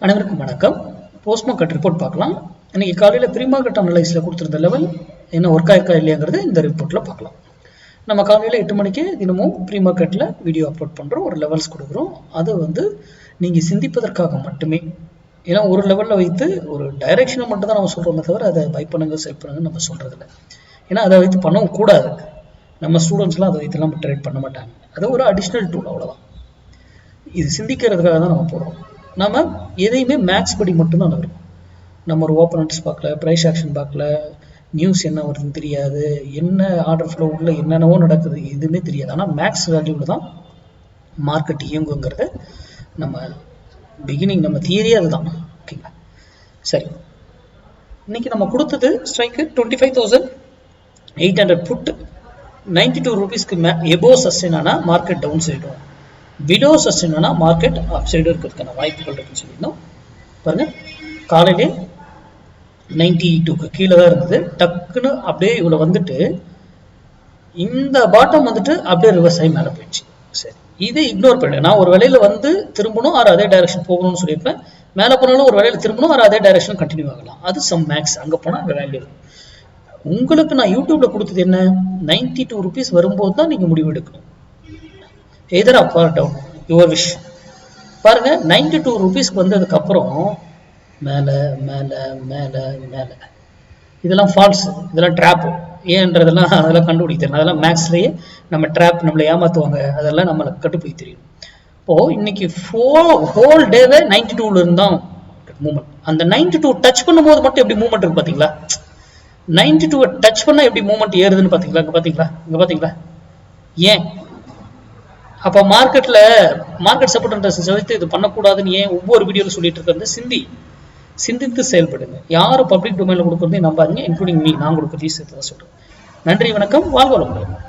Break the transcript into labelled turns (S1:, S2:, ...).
S1: அனைவருக்கும் வணக்கம். Post market report பார்க்கலாம். இன்னைக்கு காலையில் ப்ரீ மார்க்கெட் அனலைஸில் கொடுத்துருந்த லெவல் என்ன ஒர்க் ஆயிருக்கா இல்லையாங்கிறது இந்த ரிப்போர்ட்டில் பார்க்கலாம். நம்ம காலையில் 8 மணிக்கு தினமும் ப்ரீ மார்க்கெட்டில் வீடியோ அப்லோட் பண்ணுறோம், ஒரு லெவல்ஸ் கொடுக்குறோம். அது நீங்கள் சிந்திப்பதற்காக மட்டுமே. ஏன்னா ஒரு லெவலில் வைத்து ஒரு டைரெக்ஷனை மட்டும் தான் நம்ம சொல்கிறோமே தவிர அதை பை பண்ணுங்க செல் பண்ணுங்கன்னு நம்ம சொல்கிறதில்ல. ஏன்னா அதை வைத்து பண்ணவும் கூடாது. நம்ம ஸ்டூடெண்ட்ஸ்லாம் அதை வைத்துலாம் ட்ரேட் பண்ண மாட்டாங்க. அது ஒரு அடிஷ்னல் டூல், அவ்வளோதான். இது சிந்திக்கிறதுக்காக தான் நம்ம போடுறோம். நம்ம எதையுமே மேக்ஸ் படி மட்டும்தான் வரும். நம்ம ஒரு ஓப்பனன்ஸ் பார்க்கல, ப்ரைஸ் ஆக்ஷன் பார்க்கல, நியூஸ் என்ன வருதுன்னு தெரியாது, என்ன ஆர்டர் ஃப்ளோ உள்ள என்னென்னவோ நடக்குது எதுவுமே தெரியாது. ஆனால் மேக்ஸ் வேல்யூவில் தான் மார்க்கெட் இயங்குங்கிறது நம்ம பிகினிங், நம்ம தியரியே அதுதான். ஓகேங்களா? சரி, இன்னைக்கு நம்ம கொடுத்தது ஸ்ட்ரைக்கு 25,800 புட் 92 ரூபீஸ்க்கு எபோ சஸ்டெயின் ஆனால் மார்க்கெட் டவுன் சைடும், விடோ சஸ்டெயினா மார்க்கெட் அப் சைடு இருக்கிறதுக்கான வாய்ப்புகள் இருக்குன்னு சொல்லியிருந்தோம். பாருங்க, காலையிலே 92க்கு கீழே தான் இருந்தது. டக்குன்னு அப்படியே இவ்வளோ வந்துட்டு இந்த பாட்டம் அப்படியே ரிவர்ஸ் ஆகி மேலே போயிடுச்சு. சரி, இதை இக்னோர் பண்ணிடு. நான் ஒரு வேலையில திரும்பணும், ஆறு அதே டைரக்ஷன் போகணும்னு சொல்லியிருப்பேன். மேலே போனாலும் ஒரு வேலையில திரும்பணும், ஆறு அதே டைரக்ஷன் கண்டினியூ ஆகலாம். அது சம் மேக்ஸ். அங்கே போனால் அங்கே வேல்யூ. உங்களுக்கு நான் யூடியூப்ல கொடுத்தது என்ன, 92 ரூபீஸ் வரும்போது தான் நீங்க முடிவு எடுக்கணும். எதர் up are down, your wish. பாருங்க, 92 ரூபீஸ்க்கு வந்ததுக்கு அப்புறம் மேல மேல மேல மேல இதெல்லாம் ஃபால்ஸ், இதெல்லாம் ட்ராப். ஏன்றதெல்லாம் அதெல்லாம் கண்டுபிடிக்க தெரியும். அதெல்லாம் மேக்ஸ்லயே நம்ம ட்ராப், நம்மளை ஏமாத்துவாங்க, அதெல்லாம் நம்மளை கட்டுப்போய் தெரியும். இப்போ இன்னைக்கு ஹோல் டேவே 92ல இருந்தான் மூவ்மெண்ட். அந்த 92 டச் பண்ணும்போது மட்டும் எப்படி மூவ்மெண்ட் இருக்கு பாத்தீங்களா? 92 டச் பண்ணா எப்படி மூவ்மெண்ட் ஏறுதுன்னு பாத்தீங்களா? இங்க பாத்தீங்களா? ஏன் அப்ப மார்க்கெட் சப்போர்ட் அண்ட் ரெசிஸ்டன்ஸ் வைத்து இது பண்ணக்கூடாதுன்னு ஏன் ஒவ்வொரு வீடியோல சொல்லிட்டு இருக்கிறது? சிந்தித்து செயல்படுங்க. யாரும் பப்ளிக் டொமைன்ல கொடுக்கறதையும் நம்பாதீங்க, இன்க்ளூடிங் மீ. நான் கொடுக்கறதையும் சேர்த்து தான் சொல்றேன். நன்றி, வணக்கம், வாழ்க வளமுடன்.